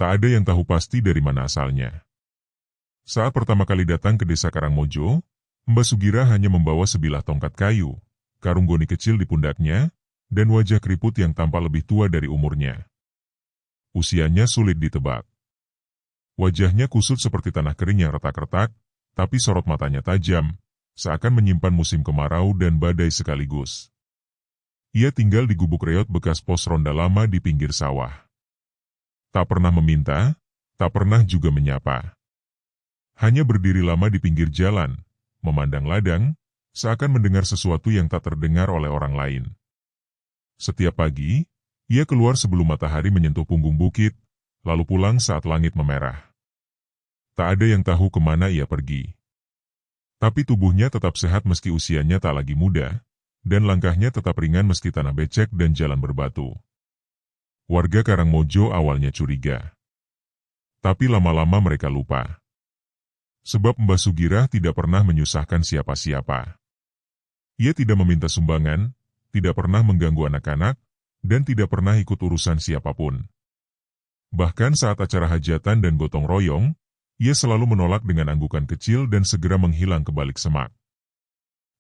Tak ada yang tahu pasti dari mana asalnya. Saat pertama kali datang ke desa Karangmojo, Mbah Sugira hanya membawa sebilah tongkat kayu, karung goni kecil di pundaknya, dan wajah keriput yang tampak lebih tua dari umurnya. Usianya sulit ditebak. Wajahnya kusut seperti tanah kering yang retak-retak, tapi sorot matanya tajam, seakan menyimpan musim kemarau dan badai sekaligus. Ia tinggal di gubuk reot bekas pos ronda lama di pinggir sawah. Tak pernah meminta, tak pernah juga menyapa. Hanya berdiri lama di pinggir jalan, memandang ladang, seakan mendengar sesuatu yang tak terdengar oleh orang lain. Setiap pagi, ia keluar sebelum matahari menyentuh punggung bukit, lalu pulang saat langit memerah. Tak ada yang tahu kemana ia pergi. Tapi tubuhnya tetap sehat meski usianya tak lagi muda, dan langkahnya tetap ringan meski tanah becek dan jalan berbatu. Warga Karangmojo awalnya curiga. Tapi lama-lama mereka lupa. Sebab Mbah Sugira tidak pernah menyusahkan siapa-siapa. Ia tidak meminta sumbangan, tidak pernah mengganggu anak-anak, dan tidak pernah ikut urusan siapapun. Bahkan saat acara hajatan dan gotong royong, ia selalu menolak dengan anggukan kecil dan segera menghilang ke balik semak.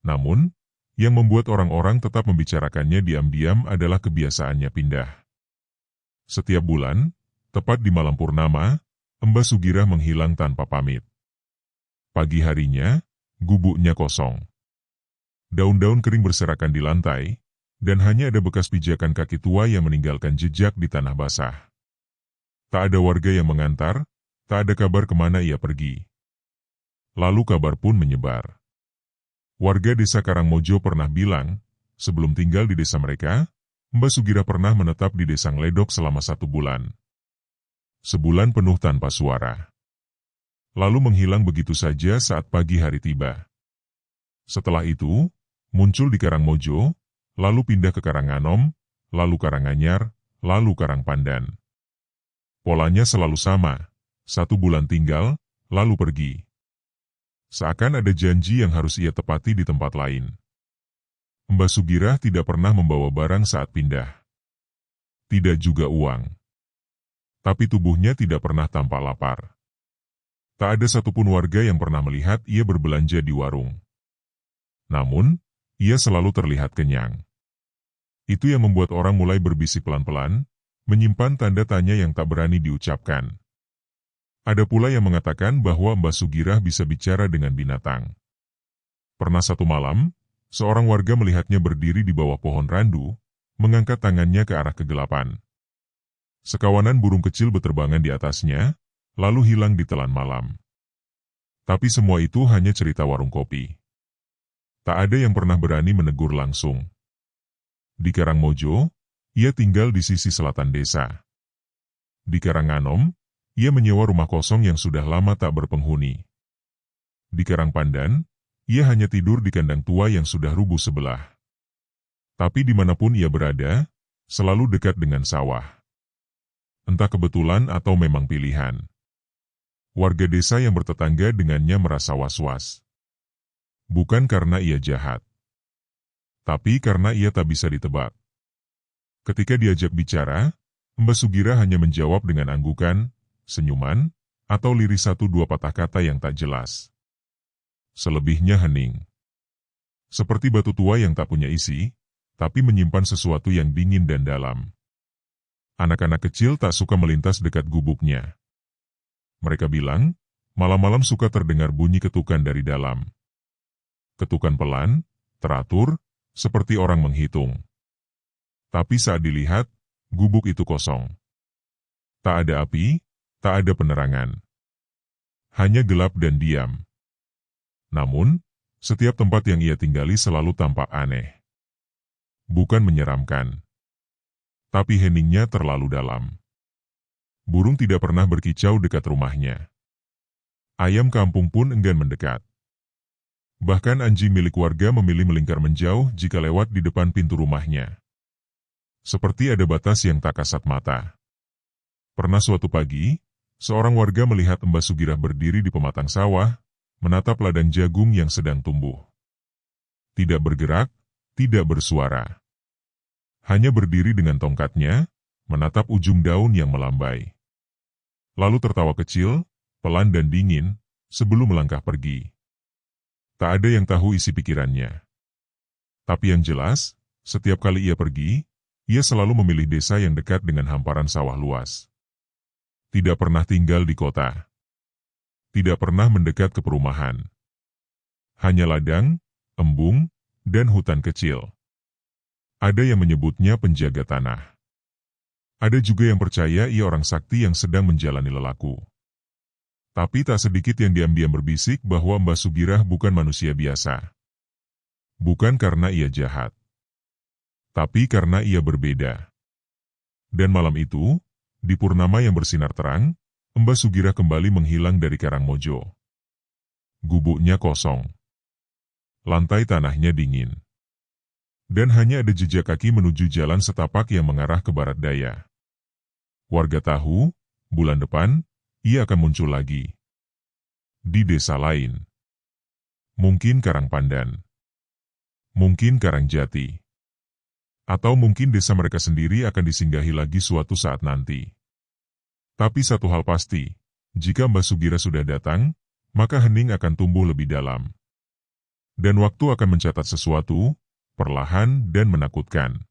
Namun, yang membuat orang-orang tetap membicarakannya diam-diam adalah kebiasaannya pindah. Setiap bulan, tepat di malam purnama, Mbah Sugira menghilang tanpa pamit. Pagi harinya, gubuknya kosong. Daun-daun kering berserakan di lantai, dan hanya ada bekas pijakan kaki tua yang meninggalkan jejak di tanah basah. Tak ada warga yang mengantar, tak ada kabar kemana ia pergi. Lalu kabar pun menyebar. Warga desa Karangmojo pernah bilang, sebelum tinggal di desa mereka, Mbah Sugira pernah menetap di desa Ngledok selama 1 bulan. Sebulan penuh tanpa suara. Lalu menghilang begitu saja saat pagi hari tiba. Setelah itu, muncul di Karangmojo, lalu pindah ke Karanganom, lalu Karanganyar, lalu Karangpandan. Polanya selalu sama, 1 bulan tinggal, lalu pergi. Seakan ada janji yang harus ia tepati di tempat lain. Mbah Sugira tidak pernah membawa barang saat pindah. Tidak juga uang. Tapi tubuhnya tidak pernah tampak lapar. Tak ada satupun warga yang pernah melihat ia berbelanja di warung. Namun, ia selalu terlihat kenyang. Itu yang membuat orang mulai berbisik pelan-pelan, menyimpan tanda tanya yang tak berani diucapkan. Ada pula yang mengatakan bahwa Mbah Sugira bisa bicara dengan binatang. Pernah 1 malam, seorang warga melihatnya berdiri di bawah pohon randu, mengangkat tangannya ke arah kegelapan. Sekawanan burung kecil berterbangan di atasnya, lalu hilang di telan malam. Tapi semua itu hanya cerita warung kopi. Tak ada yang pernah berani menegur langsung. Di Karangmojo, ia tinggal di sisi selatan desa. Di Karanganom, ia menyewa rumah kosong yang sudah lama tak berpenghuni. Di Karangpandan, ia hanya tidur di kandang tua yang sudah rubuh sebelah. Tapi dimanapun ia berada, selalu dekat dengan sawah. Entah kebetulan atau memang pilihan. Warga desa yang bertetangga dengannya merasa was-was. Bukan karena ia jahat, tapi karena ia tak bisa ditebak. Ketika diajak bicara, Mbah Sugira hanya menjawab dengan anggukan, senyuman, atau lirik 1-2 patah kata yang tak jelas. Selebihnya hening. Seperti batu tua yang tak punya isi, tapi menyimpan sesuatu yang dingin dan dalam. Anak-anak kecil tak suka melintas dekat gubuknya. Mereka bilang, malam-malam suka terdengar bunyi ketukan dari dalam. Ketukan pelan, teratur, seperti orang menghitung. Tapi saat dilihat, gubuk itu kosong. Tak ada api, tak ada penerangan. Hanya gelap dan diam. Namun, setiap tempat yang ia tinggali selalu tampak aneh. Bukan menyeramkan. Tapi heningnya terlalu dalam. Burung tidak pernah berkicau dekat rumahnya. Ayam kampung pun enggan mendekat. Bahkan anjing milik warga memilih melingkar menjauh jika lewat di depan pintu rumahnya. Seperti ada batas yang tak kasat mata. Pernah suatu pagi, seorang warga melihat Mbah Sugira berdiri di pematang sawah, menatap ladang jagung yang sedang tumbuh. Tidak bergerak, tidak bersuara. Hanya berdiri dengan tongkatnya, menatap ujung daun yang melambai. lalu tertawa kecil, pelan dan dingin, sebelum melangkah pergi. Tak ada yang tahu isi pikirannya. Tapi yang jelas, setiap kali ia pergi, ia selalu memilih desa yang dekat dengan hamparan sawah luas. Tidak pernah tinggal di kota. Tidak pernah mendekat ke perumahan. Hanya ladang, embung, dan hutan kecil. Ada yang menyebutnya penjaga tanah. Ada juga yang percaya ia orang sakti yang sedang menjalani lelaku. Tapi tak sedikit yang diam-diam berbisik bahwa Mbah Sugirah bukan manusia biasa. Bukan karena ia jahat, tapi karena ia berbeda. Dan malam itu, di purnama yang bersinar terang, Mbah Sugirah kembali menghilang dari Karangmojo. Gubuknya kosong. Lantai tanahnya dingin. Dan hanya ada jejak kaki menuju jalan setapak yang mengarah ke barat daya. Warga tahu, bulan depan, ia akan muncul lagi. Di desa lain. Mungkin Karangpandan. Mungkin Karangjati. Atau mungkin desa mereka sendiri akan disinggahi lagi suatu saat nanti. Tapi satu hal pasti, jika Mbah Sugirah sudah datang, maka hening akan tumbuh lebih dalam. Dan waktu akan mencatat sesuatu, perlahan dan menakutkan.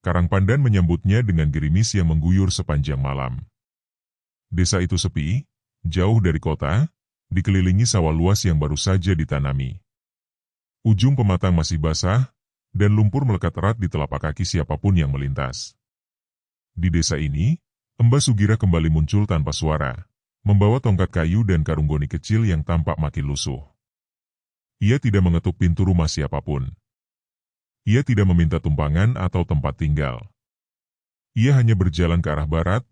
Karangpandan menyambutnya dengan gerimis yang mengguyur sepanjang malam. Desa itu sepi, jauh dari kota, dikelilingi sawah luas yang baru saja ditanami. Ujung pematang masih basah, dan lumpur melekat erat di telapak kaki siapapun yang melintas. Di desa ini, Mbah Sugirah kembali muncul tanpa suara, membawa tongkat kayu dan karung goni kecil yang tampak makin lusuh. Ia tidak mengetuk pintu rumah siapapun. Ia tidak meminta tumpangan atau tempat tinggal. Ia hanya berjalan ke arah barat,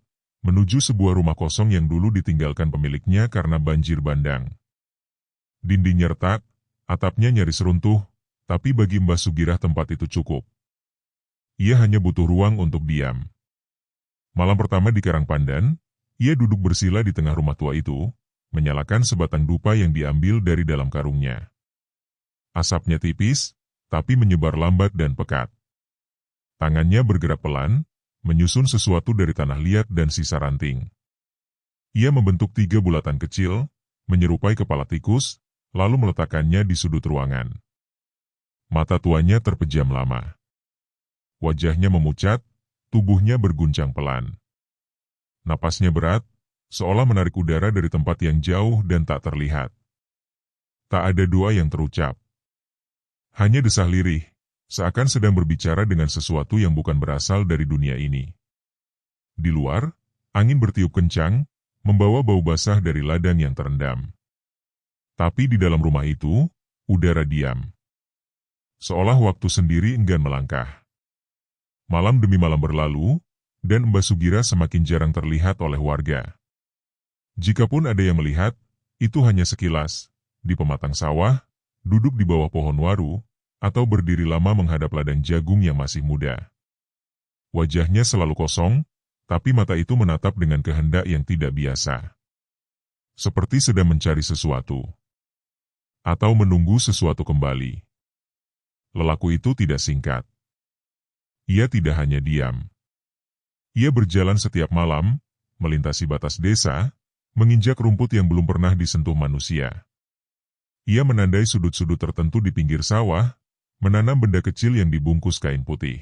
menuju sebuah rumah kosong yang dulu ditinggalkan pemiliknya karena banjir bandang. Dindingnya retak, atapnya nyaris runtuh, tapi bagi Mbah Sugirah tempat itu cukup. Ia hanya butuh ruang untuk diam. Malam pertama di Karangpandan, ia duduk bersila di tengah rumah tua itu, menyalakan sebatang dupa yang diambil dari dalam karungnya. Asapnya tipis, tapi menyebar lambat dan pekat. Tangannya bergerak pelan, menyusun sesuatu dari tanah liat dan sisa ranting. Ia membentuk 3 bulatan kecil, menyerupai kepala tikus, lalu meletakkannya di sudut ruangan. Mata tuanya terpejam lama. Wajahnya memucat, tubuhnya berguncang pelan. Napasnya berat, seolah menarik udara dari tempat yang jauh dan tak terlihat. Tak ada doa yang terucap. Hanya desah lirih, seakan sedang berbicara dengan sesuatu yang bukan berasal dari dunia ini. Di luar, angin bertiup kencang, membawa bau basah dari ladang yang terendam. Tapi di dalam rumah itu, udara diam. Seolah waktu sendiri enggan melangkah. Malam demi malam berlalu, dan Mbah Sugirah semakin jarang terlihat oleh warga. Jikapun ada yang melihat, itu hanya sekilas, di pematang sawah, duduk di bawah pohon waru, atau berdiri lama menghadap ladang jagung yang masih muda. Wajahnya selalu kosong, tapi mata itu menatap dengan kehendak yang tidak biasa. Seperti sedang mencari sesuatu. Atau menunggu sesuatu kembali. Lelaku itu tidak singkat. Ia tidak hanya diam. Ia berjalan setiap malam, melintasi batas desa, menginjak rumput yang belum pernah disentuh manusia. Ia menandai sudut-sudut tertentu di pinggir sawah, menanam benda kecil yang dibungkus kain putih.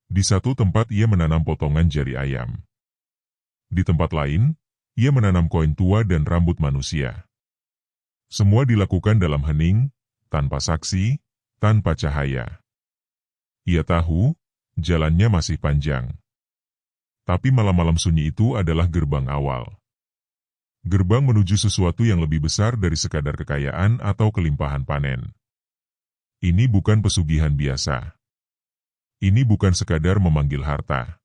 Di satu tempat ia menanam potongan jari ayam. Di tempat lain, ia menanam koin tua dan rambut manusia. Semua dilakukan dalam hening, tanpa saksi, tanpa cahaya. Ia tahu, jalannya masih panjang. Tapi malam-malam sunyi itu adalah gerbang awal. Gerbang menuju sesuatu yang lebih besar dari sekadar kekayaan atau kelimpahan panen. Ini bukan pesugihan biasa. Ini bukan sekadar memanggil harta.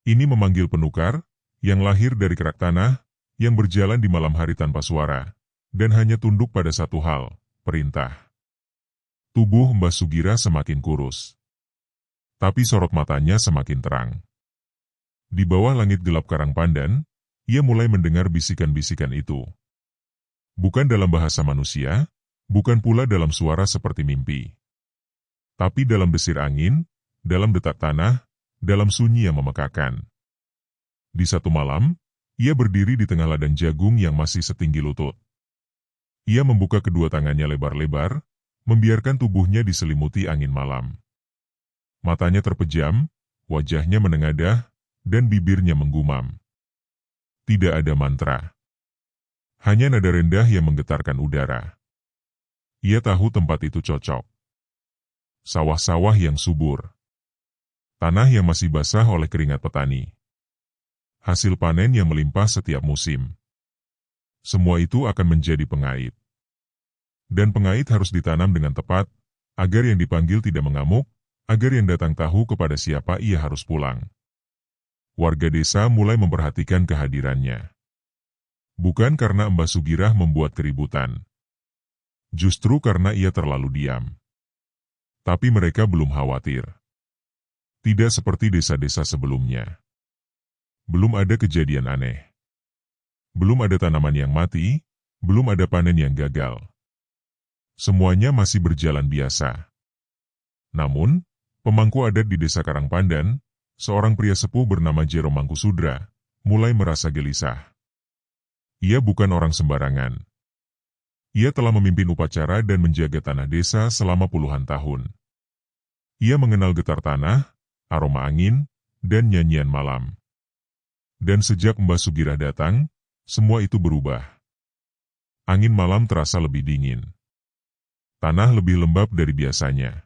Ini memanggil penukar, yang lahir dari kerak tanah, yang berjalan di malam hari tanpa suara, dan hanya tunduk pada satu hal, perintah. Tubuh Mbah Sugirah semakin kurus. Tapi sorot matanya semakin terang. Di bawah langit gelap Karangpandan, ia mulai mendengar bisikan-bisikan itu. Bukan dalam bahasa manusia, bukan pula dalam suara seperti mimpi. Tapi dalam desir angin, dalam detak tanah, dalam sunyi yang memekakan. Di satu malam, Ia berdiri di tengah ladang jagung yang masih setinggi lutut. Ia membuka kedua tangannya lebar-lebar, membiarkan tubuhnya diselimuti angin malam. Matanya terpejam, wajahnya menengadah, dan bibirnya menggumam. Tidak ada mantra. Hanya nada rendah yang menggetarkan udara. Ia tahu tempat itu cocok. Sawah-sawah yang subur. Tanah yang masih basah oleh keringat petani. Hasil panen yang melimpah setiap musim. Semua itu akan menjadi pengait. Dan pengait harus ditanam dengan tepat, agar yang dipanggil tidak mengamuk, agar yang datang tahu kepada siapa ia harus pulang. Warga desa mulai memperhatikan kehadirannya. Bukan karena Mbah Sugirah membuat keributan. Justru karena ia terlalu diam. Tapi mereka belum khawatir. Tidak seperti desa-desa sebelumnya. Belum ada kejadian aneh. Belum ada tanaman yang mati, belum ada panen yang gagal. Semuanya masih berjalan biasa. Namun, pemangku adat di desa Karangpandan, seorang pria sepuh bernama Jero Mangkusudra, mulai merasa gelisah. Ia bukan orang sembarangan. Ia telah memimpin upacara dan menjaga tanah desa selama puluhan tahun. Ia mengenal getar tanah, aroma angin, dan nyanyian malam. Dan sejak Mbah Sugirah datang, semua itu berubah. Angin malam terasa lebih dingin. Tanah lebih lembab dari biasanya.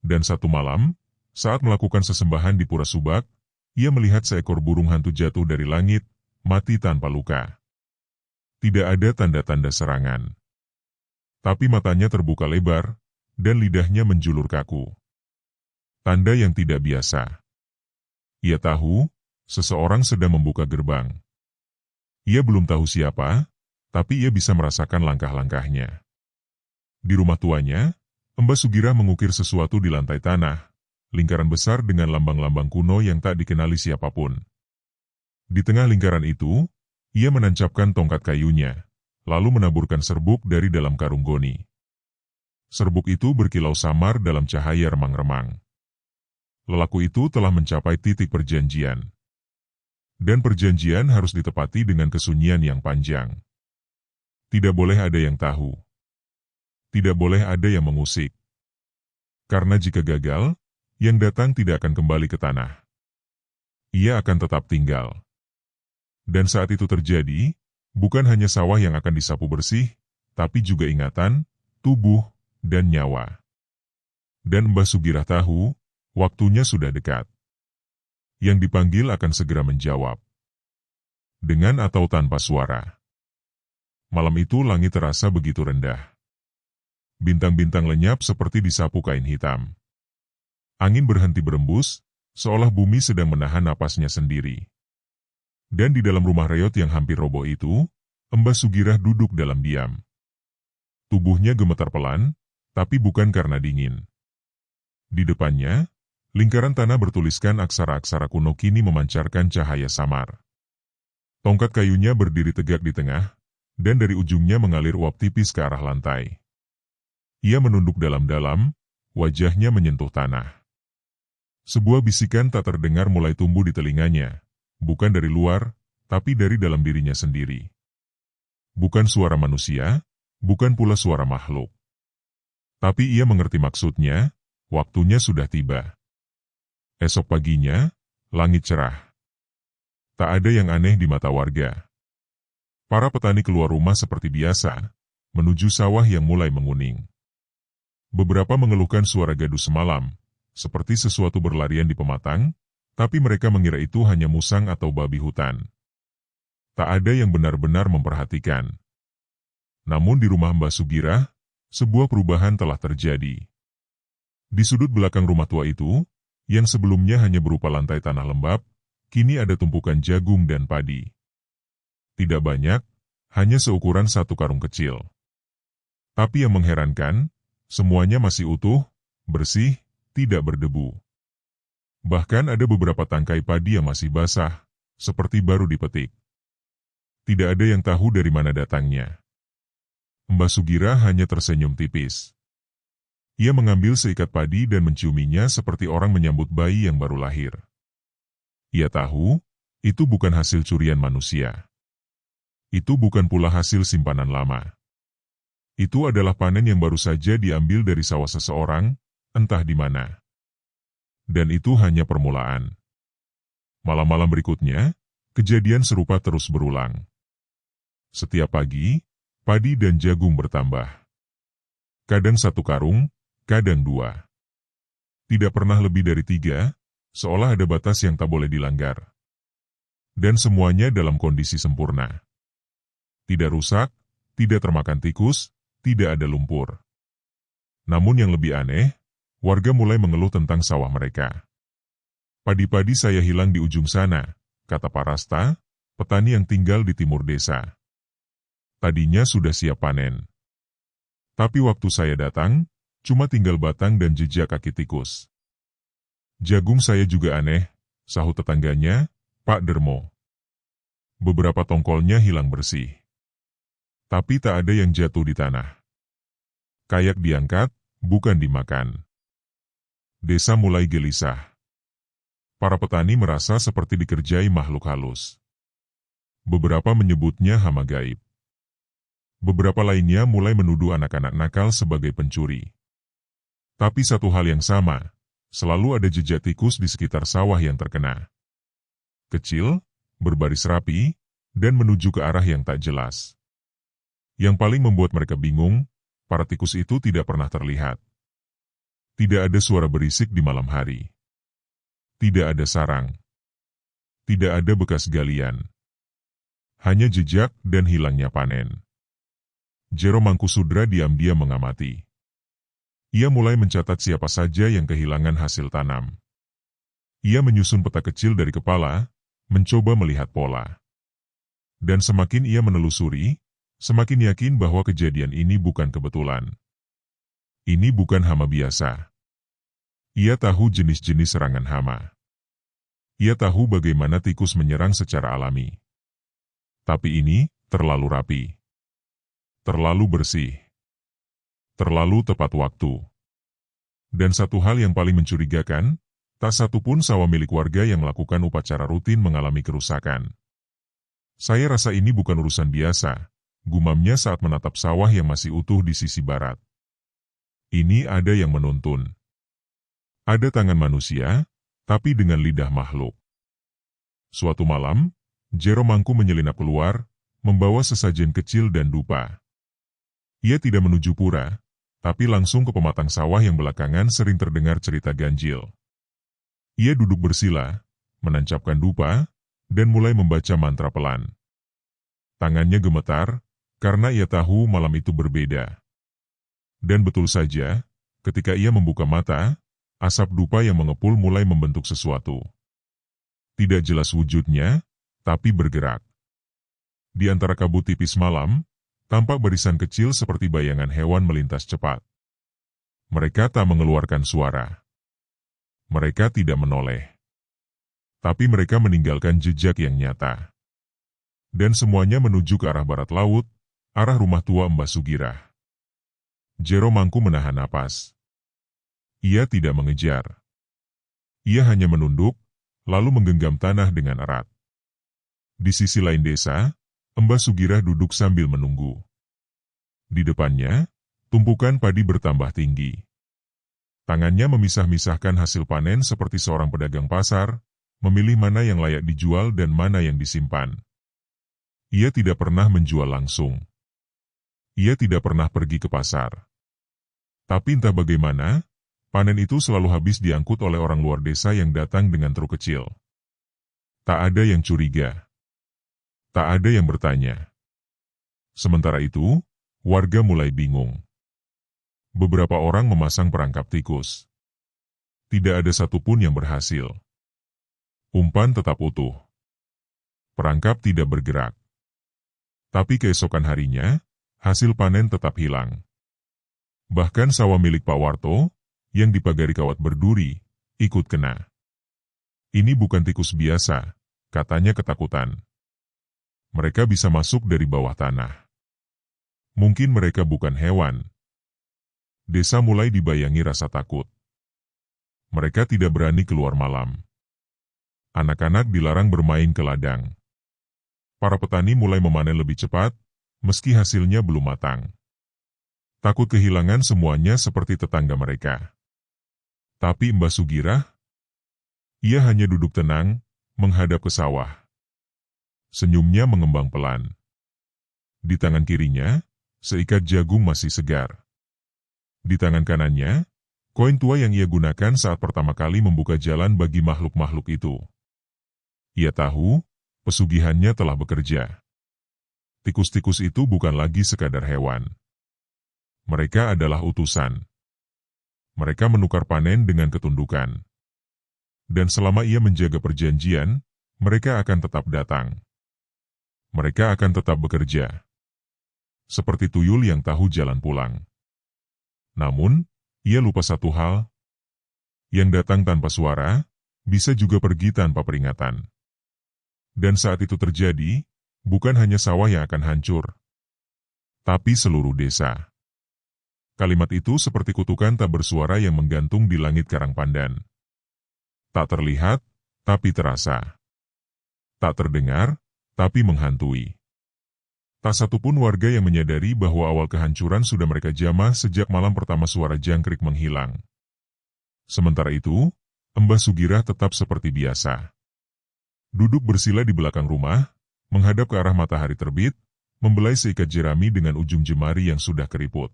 Dan satu malam, saat melakukan sesembahan di Pura Subak, ia melihat seekor burung hantu jatuh dari langit, mati tanpa luka. Tidak ada tanda-tanda serangan. Tapi matanya terbuka lebar, dan lidahnya menjulur kaku. Tanda yang tidak biasa. Ia tahu, seseorang sedang membuka gerbang. Ia belum tahu siapa, tapi ia bisa merasakan langkah-langkahnya. Di rumah tuanya, Mbah Sugirah mengukir sesuatu di lantai tanah, lingkaran besar dengan lambang-lambang kuno yang tak dikenali siapapun. Di tengah lingkaran itu, ia menancapkan tongkat kayunya, lalu menaburkan serbuk dari dalam karung goni. Serbuk itu berkilau samar dalam cahaya remang-remang. Lelaku itu telah mencapai titik perjanjian. Dan perjanjian harus ditepati dengan kesunyian yang panjang. Tidak boleh ada yang tahu. Tidak boleh ada yang mengusik. Karena jika gagal, yang datang tidak akan kembali ke tanah. Ia akan tetap tinggal. Dan saat itu terjadi, bukan hanya sawah yang akan disapu bersih, tapi juga ingatan, tubuh, dan nyawa. Dan Mbah Sugirah tahu, waktunya sudah dekat. Yang dipanggil akan segera menjawab. Dengan atau tanpa suara. Malam itu langit terasa begitu rendah. Bintang-bintang lenyap seperti disapu kain hitam. Angin berhenti berembus, seolah bumi sedang menahan napasnya sendiri. Dan di dalam rumah reot yang hampir roboh itu, Mbah Sugirah duduk dalam diam. Tubuhnya gemetar pelan, tapi bukan karena dingin. Di depannya, lingkaran tanah bertuliskan aksara-aksara kuno kini memancarkan cahaya samar. Tongkat kayunya berdiri tegak di tengah, dan dari ujungnya mengalir uap tipis ke arah lantai. Ia menunduk dalam-dalam, wajahnya menyentuh tanah. Sebuah bisikan tak terdengar mulai tumbuh di telinganya. Bukan dari luar, tapi dari dalam dirinya sendiri. Bukan suara manusia, bukan pula suara makhluk. Tapi ia mengerti maksudnya, waktunya sudah tiba. Esok paginya, langit cerah. Tak ada yang aneh di mata warga. Para petani keluar rumah seperti biasa, menuju sawah yang mulai menguning. Beberapa mengeluhkan suara gaduh semalam, seperti sesuatu berlarian di pematang, tapi mereka mengira itu hanya musang atau babi hutan. Tak ada yang benar-benar memperhatikan. Namun di rumah Mbah Sugirah, sebuah perubahan telah terjadi. Di sudut belakang rumah tua itu, yang sebelumnya hanya berupa lantai tanah lembab, kini ada tumpukan jagung dan padi. Tidak banyak, hanya seukuran satu karung kecil. Tapi yang mengherankan, semuanya masih utuh, bersih, tidak berdebu. Bahkan ada beberapa tangkai padi yang masih basah, seperti baru dipetik. Tidak ada yang tahu dari mana datangnya. Mbah Sugirah hanya tersenyum tipis. Ia mengambil seikat padi dan menciuminya seperti orang menyambut bayi yang baru lahir. Ia tahu, Itu bukan hasil curian manusia. Itu bukan pula hasil simpanan lama. Itu adalah panen yang baru saja diambil dari sawah seseorang, entah di mana. Dan itu hanya permulaan. Malam-malam berikutnya, kejadian serupa terus berulang. Setiap pagi, padi dan jagung bertambah. Kadang 1 karung, kadang 2. Tidak pernah lebih dari 3, seolah ada batas yang tak boleh dilanggar. Dan semuanya dalam kondisi sempurna. Tidak rusak, tidak termakan tikus, tidak ada lumpur. Namun yang lebih aneh, warga mulai mengeluh tentang sawah mereka. Padi-padi saya hilang di ujung sana, kata Parasta, petani yang tinggal di timur desa. Tadinya sudah siap panen. Tapi waktu saya datang, cuma tinggal batang dan jejak kaki tikus. Jagung saya juga aneh, sahut tetangganya, Pak Dermo. Beberapa tongkolnya hilang bersih. Tapi tak ada yang jatuh di tanah. Kayak diangkat, bukan dimakan. Desa mulai gelisah. Para petani merasa seperti dikerjai makhluk halus. Beberapa menyebutnya hama gaib. Beberapa lainnya mulai menuduh anak-anak nakal sebagai pencuri. Tapi satu hal yang sama, selalu ada jejak tikus di sekitar sawah yang terkena. Kecil, berbaris rapi, dan menuju ke arah yang tak jelas. Yang paling membuat mereka bingung, para tikus itu tidak pernah terlihat. Tidak ada suara berisik di malam hari. Tidak ada sarang. Tidak ada bekas galian. Hanya jejak dan hilangnya panen. Jero Mangkusudra diam-diam mengamati. Ia mulai mencatat siapa saja yang kehilangan hasil tanam. Ia menyusun peta kecil dari kepala, mencoba melihat pola. Dan semakin ia menelusuri, semakin yakin bahwa kejadian ini bukan kebetulan. Ini bukan hama biasa. Ia tahu jenis-jenis serangan hama. Ia tahu bagaimana tikus menyerang secara alami. Tapi ini terlalu rapi. Terlalu bersih. Terlalu tepat waktu. Dan satu hal yang paling mencurigakan, tak satu pun sawah milik warga yang melakukan upacara rutin mengalami kerusakan. Saya rasa ini bukan urusan biasa, gumamnya saat menatap sawah yang masih utuh di sisi barat. Ini ada yang menuntun. Ada tangan manusia, tapi dengan lidah makhluk. Suatu malam, Jero Mangku menyelinap keluar, membawa sesajen kecil dan dupa. Ia tidak menuju pura, tapi langsung ke pematang sawah yang belakangan sering terdengar cerita ganjil. Ia duduk bersila, menancapkan dupa, dan mulai membaca mantra pelan. Tangannya gemetar, karena ia tahu malam itu berbeda. Dan betul saja, ketika ia membuka mata, asap dupa yang mengepul mulai membentuk sesuatu. Tidak jelas wujudnya, tapi bergerak. Di antara kabut tipis malam, tampak barisan kecil seperti bayangan hewan melintas cepat. Mereka tak mengeluarkan suara. Mereka tidak menoleh. Tapi mereka meninggalkan jejak yang nyata. Dan semuanya menuju ke arah barat laut, arah rumah tua Mbah Sugirah. Jero Mangku menahan napas. Ia tidak mengejar. Ia hanya menunduk, lalu menggenggam tanah dengan erat. Di sisi lain desa, Mbah Sugirah duduk sambil menunggu. Di depannya, tumpukan padi bertambah tinggi. Tangannya memisah-misahkan hasil panen seperti seorang pedagang pasar, memilih mana yang layak dijual dan mana yang disimpan. Ia tidak pernah menjual langsung. Ia tidak pernah pergi ke pasar. Tapi entah bagaimana, panen itu selalu habis diangkut oleh orang luar desa yang datang dengan truk kecil. Tak ada yang curiga. Tak ada yang bertanya. Sementara itu, warga mulai bingung. Beberapa orang memasang perangkap tikus. Tidak ada satupun yang berhasil. Umpan tetap utuh. Perangkap tidak bergerak. Tapi keesokan harinya, hasil panen tetap hilang. Bahkan sawah milik Pak Warto, yang dipagari kawat berduri, ikut kena. Ini bukan tikus biasa, katanya ketakutan. Mereka bisa masuk dari bawah tanah. Mungkin mereka bukan hewan. Desa mulai dibayangi rasa takut. Mereka tidak berani keluar malam. Anak-anak dilarang bermain ke ladang. Para petani mulai memanen lebih cepat, meski hasilnya belum matang. Takut kehilangan semuanya seperti tetangga mereka. Tapi Mbah Sugirah, ia hanya duduk tenang, menghadap ke sawah. Senyumnya mengembang pelan. Di tangan kirinya, seikat jagung masih segar. Di tangan kanannya, koin tua yang ia gunakan saat pertama kali membuka jalan bagi makhluk-makhluk itu. Ia tahu, pesugihannya telah bekerja. Tikus-tikus itu bukan lagi sekadar hewan. Mereka adalah utusan. Mereka menukar panen dengan ketundukan. Dan selama ia menjaga perjanjian, mereka akan tetap datang. Mereka akan tetap bekerja. Seperti tuyul yang tahu jalan pulang. Namun, ia lupa satu hal. Yang datang tanpa suara, bisa juga pergi tanpa peringatan. Dan saat itu terjadi, bukan hanya sawah yang akan hancur, tapi seluruh desa. Kalimat itu seperti kutukan tak bersuara yang menggantung di langit Karangpandan. Tak terlihat, tapi terasa. Tak terdengar, tapi menghantui. Tak satupun warga yang menyadari bahwa awal kehancuran sudah mereka jamah sejak malam pertama suara jangkrik menghilang. Sementara itu, Mbah Sugirah tetap seperti biasa. Duduk bersila di belakang rumah, menghadap ke arah matahari terbit, membelai seikat jerami dengan ujung jemari yang sudah keriput.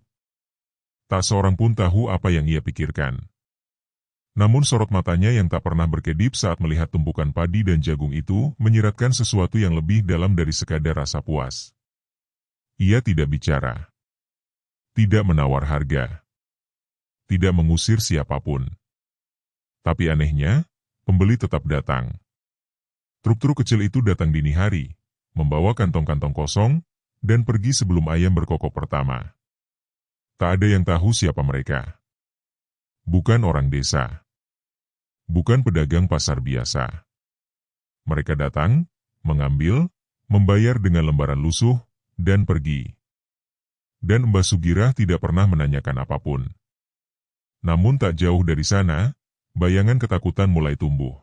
Tak seorang pun tahu apa yang ia pikirkan. Namun sorot matanya yang tak pernah berkedip saat melihat tumpukan padi dan jagung itu menyiratkan sesuatu yang lebih dalam dari sekadar rasa puas. Ia tidak bicara. Tidak menawar harga. Tidak mengusir siapapun. Tapi anehnya, pembeli tetap datang. Truk-truk kecil itu datang dini hari, membawa kantong-kantong kosong, dan pergi sebelum ayam berkokok pertama. Tak ada yang tahu siapa mereka. Bukan orang desa. Bukan pedagang pasar biasa. Mereka datang, mengambil, membayar dengan lembaran lusuh, dan pergi. Dan Mbah Sugirah tidak pernah menanyakan apapun. Namun tak jauh dari sana, bayangan ketakutan mulai tumbuh.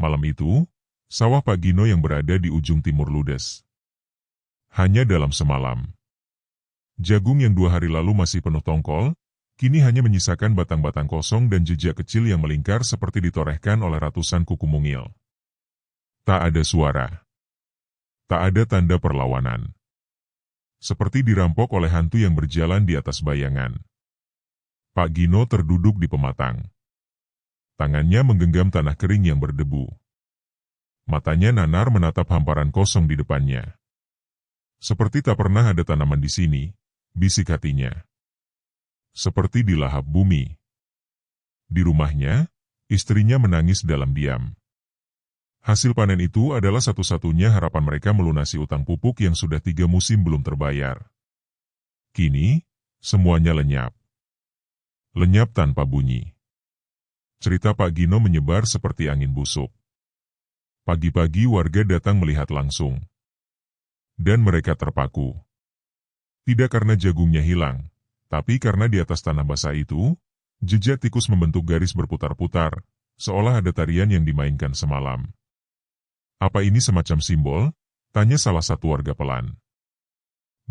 Malam itu, sawah Pak Gino yang berada di ujung timur ludes. Hanya dalam semalam. Jagung yang 2 hari lalu masih penuh tongkol, kini hanya menyisakan batang-batang kosong dan jejak kecil yang melingkar seperti ditorehkan oleh ratusan kuku mungil. Tak ada suara. Tak ada tanda perlawanan. Seperti dirampok oleh hantu yang berjalan di atas bayangan. Pak Gino terduduk di pematang. Tangannya menggenggam tanah kering yang berdebu. Matanya nanar menatap hamparan kosong di depannya. Seperti tak pernah ada tanaman di sini, bisik hatinya. Seperti di lahap bumi. Di rumahnya, istrinya menangis dalam diam. Hasil panen itu adalah satu-satunya harapan mereka melunasi utang pupuk yang sudah 3 musim belum terbayar. Kini, semuanya lenyap. Lenyap tanpa bunyi. Cerita Pak Gino menyebar seperti angin busuk. Pagi-pagi warga datang melihat langsung. Dan mereka terpaku. Tidak karena jagungnya hilang, tapi karena di atas tanah basah itu, jejak tikus membentuk garis berputar-putar, seolah ada tarian yang dimainkan semalam. Apa ini semacam simbol? Tanya salah satu warga pelan.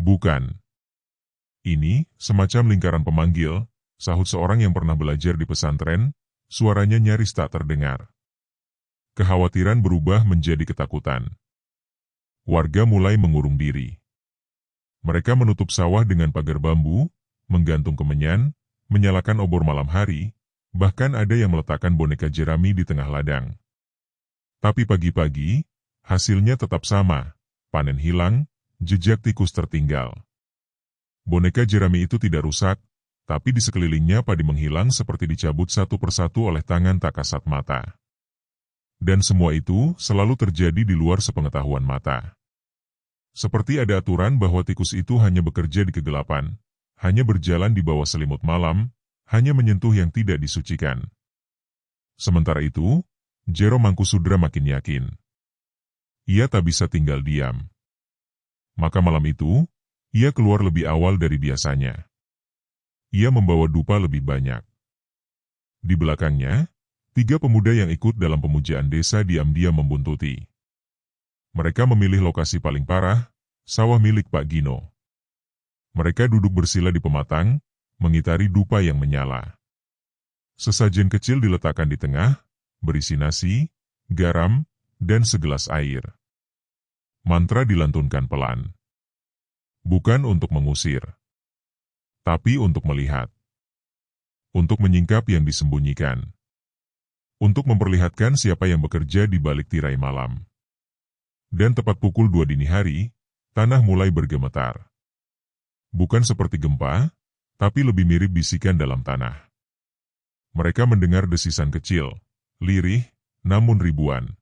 Bukan. Ini semacam lingkaran pemanggil, sahut seorang yang pernah belajar di pesantren, suaranya nyaris tak terdengar. Kekhawatiran berubah menjadi ketakutan. Warga mulai mengurung diri. Mereka menutup sawah dengan pagar bambu, menggantung kemenyan, menyalakan obor malam hari, bahkan ada yang meletakkan boneka jerami di tengah ladang. Tapi pagi-pagi, hasilnya tetap sama, panen hilang, jejak tikus tertinggal. Boneka jerami itu tidak rusak, tapi di sekelilingnya padi menghilang seperti dicabut satu persatu oleh tangan tak kasat mata. Dan semua itu selalu terjadi di luar sepengetahuan mata. Seperti ada aturan bahwa tikus itu hanya bekerja di kegelapan, hanya berjalan di bawah selimut malam, hanya menyentuh yang tidak disucikan. Sementara itu, Jero Mangkusudra makin yakin. Ia tak bisa tinggal diam. Maka malam itu, ia keluar lebih awal dari biasanya. Ia membawa dupa lebih banyak. Di belakangnya, 3 pemuda yang ikut dalam pemujaan desa diam-diam membuntuti. Mereka memilih lokasi paling parah, sawah milik Pak Gino. Mereka duduk bersila di pematang, mengitari dupa yang menyala. Sesajen kecil diletakkan di tengah, berisi nasi, garam, dan segelas air. Mantra dilantunkan pelan. Bukan untuk mengusir, tapi untuk melihat. Untuk menyingkap yang disembunyikan. Untuk memperlihatkan siapa yang bekerja di balik tirai malam. Dan tepat pukul 2 dini hari, tanah mulai bergemetar. Bukan seperti gempa, tapi lebih mirip bisikan dalam tanah. Mereka mendengar desisan kecil, lirih, namun ribuan.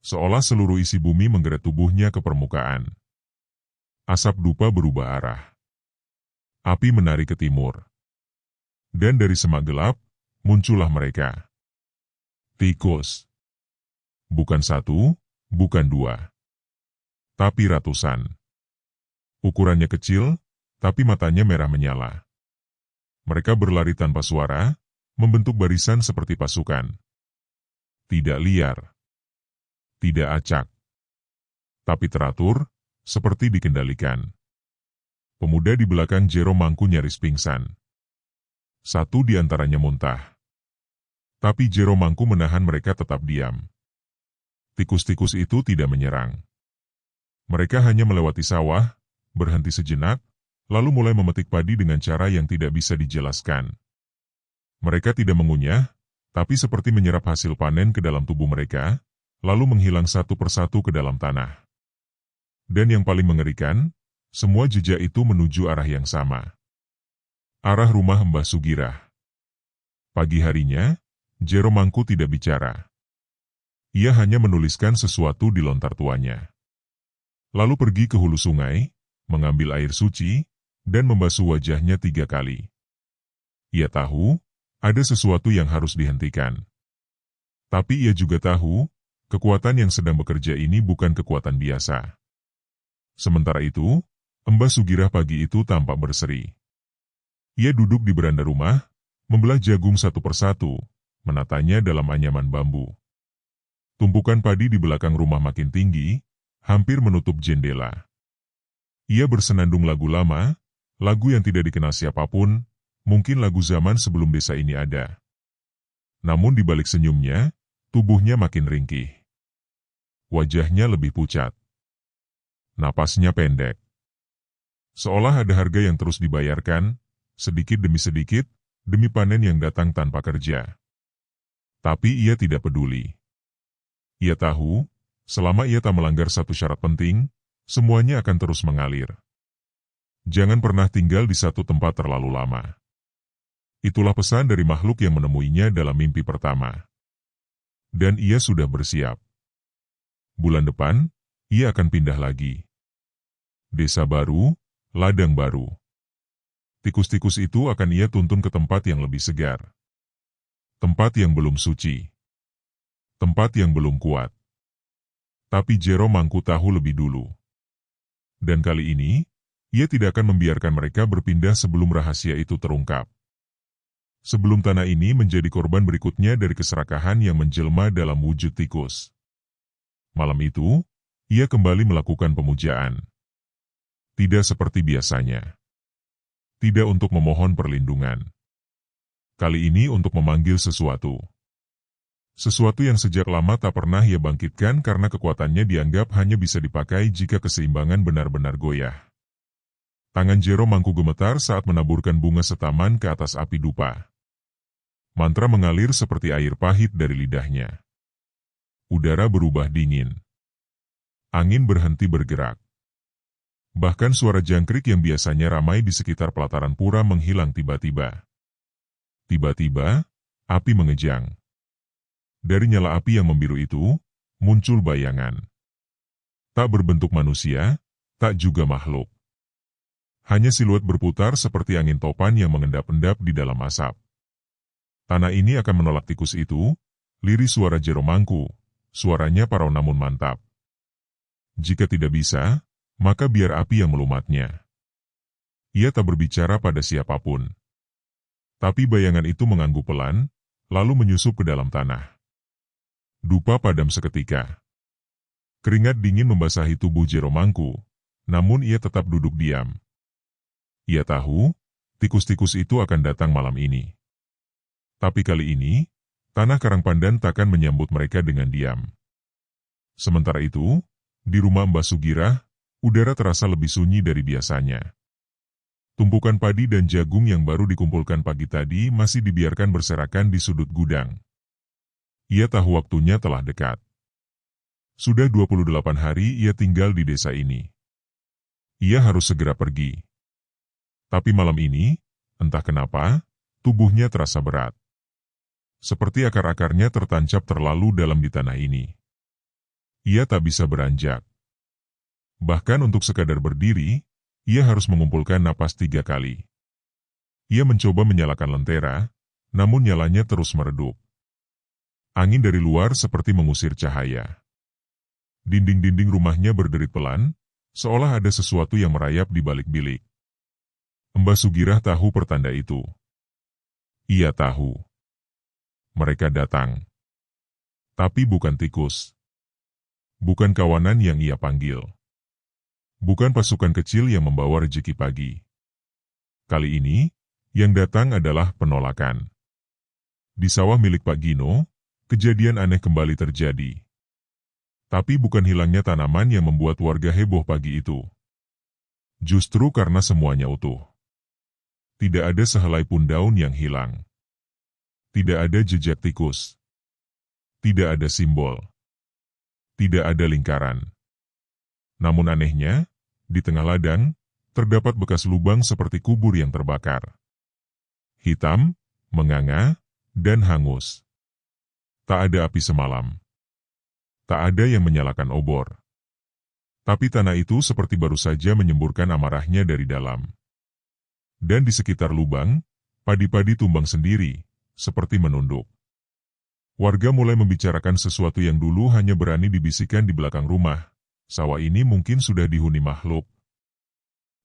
Seolah seluruh isi bumi menggeret tubuhnya ke permukaan. Asap dupa berubah arah. Api menari ke timur. Dan dari semak gelap, muncullah mereka. Tikus. Bukan 1, bukan 2. Tapi ratusan. Ukurannya kecil, tapi matanya merah menyala. Mereka berlari tanpa suara, membentuk barisan seperti pasukan. Tidak liar. Tidak acak. Tapi teratur, seperti dikendalikan. Pemuda di belakang Jero Mangku nyaris pingsan. Satu di antaranya muntah. Tapi Jero Mangku menahan mereka tetap diam. Tikus-tikus itu tidak menyerang. Mereka hanya melewati sawah, berhenti sejenak, lalu mulai memetik padi dengan cara yang tidak bisa dijelaskan. Mereka tidak mengunyah, tapi seperti menyerap hasil panen ke dalam tubuh mereka, lalu menghilang satu persatu ke dalam tanah. Dan yang paling mengerikan, semua jejak itu menuju arah yang sama. Arah rumah Mbah Sugirah. Pagi harinya, Jero Mangku tidak bicara. Ia hanya menuliskan sesuatu di lontar tuanya. Lalu pergi ke hulu sungai, mengambil air suci, dan membasuh wajahnya 3 kali. Ia tahu, ada sesuatu yang harus dihentikan. Tapi ia juga tahu, kekuatan yang sedang bekerja ini bukan kekuatan biasa. Sementara itu, Mbah Sugirah pagi itu tampak berseri. Ia duduk di beranda rumah, membelah jagung satu persatu, menatanya dalam anyaman bambu. Tumpukan padi di belakang rumah makin tinggi, hampir menutup jendela. Ia bersenandung lagu lama, lagu yang tidak dikenal siapapun, mungkin lagu zaman sebelum desa ini ada. Namun di balik senyumnya, tubuhnya makin ringkih. Wajahnya lebih pucat. Napasnya pendek. Seolah ada harga yang terus dibayarkan, sedikit demi sedikit, demi panen yang datang tanpa kerja. Tapi ia tidak peduli. Ia tahu, selama ia tak melanggar satu syarat penting, semuanya akan terus mengalir. Jangan pernah tinggal di satu tempat terlalu lama. Itulah pesan dari makhluk yang menemuinya dalam mimpi pertama. Dan ia sudah bersiap. Bulan depan, ia akan pindah lagi. Desa baru, ladang baru. Tikus-tikus itu akan ia tuntun ke tempat yang lebih segar. Tempat yang belum suci. Tempat yang belum kuat. Tapi Jero Mangku tahu lebih dulu. Dan kali ini, ia tidak akan membiarkan mereka berpindah sebelum rahasia itu terungkap. Sebelum tanah ini menjadi korban berikutnya dari keserakahan yang menjelma dalam wujud tikus. Malam itu, ia kembali melakukan pemujaan. Tidak seperti biasanya. Tidak untuk memohon perlindungan. Kali ini untuk memanggil sesuatu. Sesuatu yang sejak lama tak pernah ia bangkitkan karena kekuatannya dianggap hanya bisa dipakai jika keseimbangan benar-benar goyah. Tangan Jero Mangku gemetar saat menaburkan bunga setaman ke atas api dupa. Mantra mengalir seperti air pahit dari lidahnya. Udara berubah dingin. Angin berhenti bergerak. Bahkan suara jangkrik yang biasanya ramai di sekitar pelataran pura menghilang tiba-tiba. Tiba-tiba, api mengejang. Dari nyala api yang membiru itu, muncul bayangan. Tak berbentuk manusia, tak juga makhluk. Hanya siluet berputar seperti angin topan yang mengendap-endap di dalam asap. Tanah ini akan menolak tikus itu, lirih suara Jero Mangku, suaranya parau namun mantap. Jika tidak bisa, maka biar api yang melumatnya. Ia tak berbicara pada siapapun. Tapi bayangan itu mengangguk pelan, lalu menyusup ke dalam tanah. Dupa padam seketika. Keringat dingin membasahi tubuh Jero Mangku, namun ia tetap duduk diam. Ia tahu, tikus-tikus itu akan datang malam ini. Tapi kali ini, tanah Karangpandan takkan menyambut mereka dengan diam. Sementara itu, di rumah Mbah Sugirah, udara terasa lebih sunyi dari biasanya. Tumpukan padi dan jagung yang baru dikumpulkan pagi tadi masih dibiarkan berserakan di sudut gudang. Ia tahu waktunya telah dekat. Sudah 28 hari ia tinggal di desa ini. Ia harus segera pergi. Tapi malam ini, entah kenapa, tubuhnya terasa berat. Seperti akar-akarnya tertancap terlalu dalam di tanah ini. Ia tak bisa beranjak. Bahkan untuk sekadar berdiri, ia harus mengumpulkan napas 3 kali. Ia mencoba menyalakan lentera, namun nyalanya terus meredup. Angin dari luar seperti mengusir cahaya. Dinding-dinding rumahnya berderit pelan, seolah ada sesuatu yang merayap di balik bilik. Mbah Sugirah tahu pertanda itu. Ia tahu. Mereka datang. Tapi bukan tikus. Bukan kawanan yang ia panggil. Bukan pasukan kecil yang membawa rejeki pagi. Kali ini, yang datang adalah penolakan. Di sawah milik Pak Gino, kejadian aneh kembali terjadi. Tapi bukan hilangnya tanaman yang membuat warga heboh pagi itu. Justru karena semuanya utuh. Tidak ada sehelai pun daun yang hilang. Tidak ada jejak tikus. Tidak ada simbol. Tidak ada lingkaran. Namun anehnya, di tengah ladang, terdapat bekas lubang seperti kubur yang terbakar. Hitam, menganga, dan hangus. Tak ada api semalam. Tak ada yang menyalakan obor. Tapi tanah itu seperti baru saja menyemburkan amarahnya dari dalam. Dan di sekitar lubang, padi-padi tumbang sendiri, seperti menunduk. Warga mulai membicarakan sesuatu yang dulu hanya berani dibisikkan di belakang rumah. Sawah ini mungkin sudah dihuni makhluk.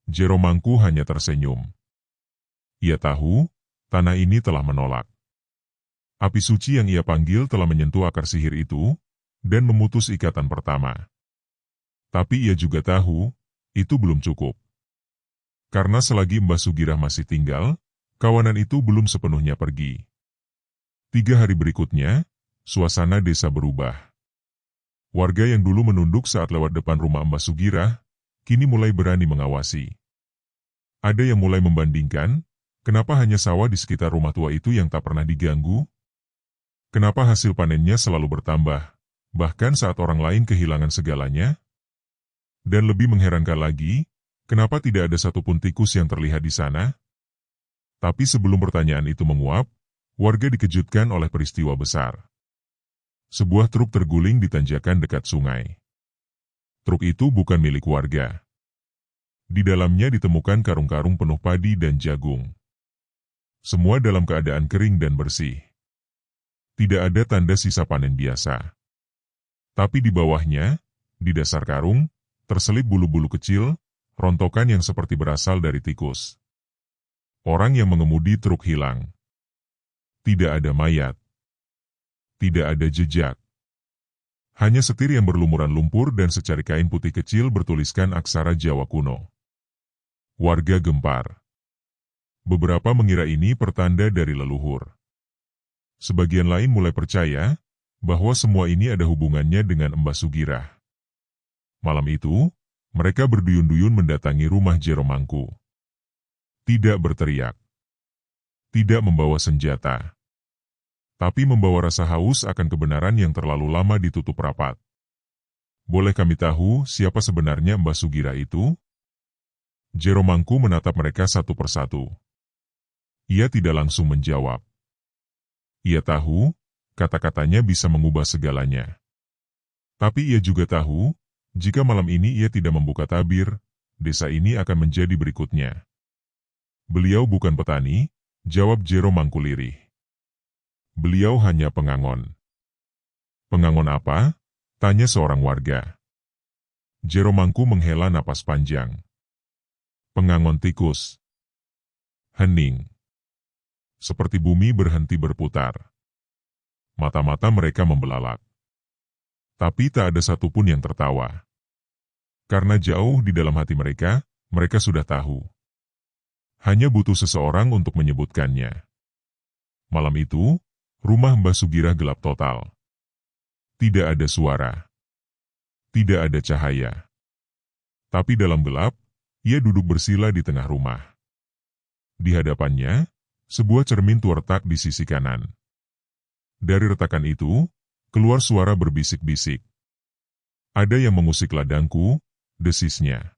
Jero Mangku hanya tersenyum. Ia tahu, tanah ini telah menolak. Api suci yang ia panggil telah menyentuh akar sihir itu, dan memutus ikatan pertama. Tapi ia juga tahu, itu belum cukup. Karena selagi Mbah Sugirah masih tinggal, kawanan itu belum sepenuhnya pergi. 3 hari berikutnya, suasana desa berubah. Warga yang dulu menunduk saat lewat depan rumah Mbah Sugirah, kini mulai berani mengawasi. Ada yang mulai membandingkan, kenapa hanya sawah di sekitar rumah tua itu yang tak pernah diganggu? Kenapa hasil panennya selalu bertambah, bahkan saat orang lain kehilangan segalanya? Dan lebih mengherankan lagi, kenapa tidak ada satupun tikus yang terlihat di sana? Tapi sebelum pertanyaan itu menguap, warga dikejutkan oleh peristiwa besar. Sebuah truk terguling di tanjakan dekat sungai. Truk itu bukan milik warga. Di dalamnya ditemukan karung-karung penuh padi dan jagung. Semua dalam keadaan kering dan bersih. Tidak ada tanda sisa panen biasa. Tapi di bawahnya, di dasar karung, terselip bulu-bulu kecil, rontokan yang seperti berasal dari tikus. Orang yang mengemudi truk hilang. Tidak ada mayat. Tidak ada jejak. Hanya setir yang berlumuran lumpur dan secari kain putih kecil bertuliskan aksara Jawa kuno. Warga gempar. Beberapa mengira ini pertanda dari leluhur. Sebagian lain mulai percaya bahwa semua ini ada hubungannya dengan Mbah Sugirah. Malam itu, mereka berduyun-duyun mendatangi rumah Jero Mangku. Tidak berteriak. Tidak membawa senjata. Tapi membawa rasa haus akan kebenaran yang terlalu lama ditutup rapat. Boleh kami tahu siapa sebenarnya Mbah Sugirah itu? Jero Mangku menatap mereka satu persatu. Ia tidak langsung menjawab. Ia tahu, kata-katanya bisa mengubah segalanya. Tapi ia juga tahu, jika malam ini ia tidak membuka tabir, desa ini akan menjadi berikutnya. Beliau bukan petani, jawab Jero Mangku lirih. Beliau hanya pengangon. Pengangon apa? Tanya seorang warga. Jero Mangku menghela napas panjang. Pengangon tikus. Hening. Seperti bumi berhenti berputar. Mata-mata mereka membelalak. Tapi tak ada satupun yang tertawa. Karena jauh di dalam hati mereka, mereka sudah tahu. Hanya butuh seseorang untuk menyebutkannya. Malam itu, rumah Mbah Sugirah gelap total. Tidak ada suara. Tidak ada cahaya. Tapi dalam gelap, ia duduk bersila di tengah rumah. Di hadapannya, sebuah cermin terletak di sisi kanan. Dari retakan itu, keluar suara berbisik-bisik. Ada yang mengusik ladangku, desisnya.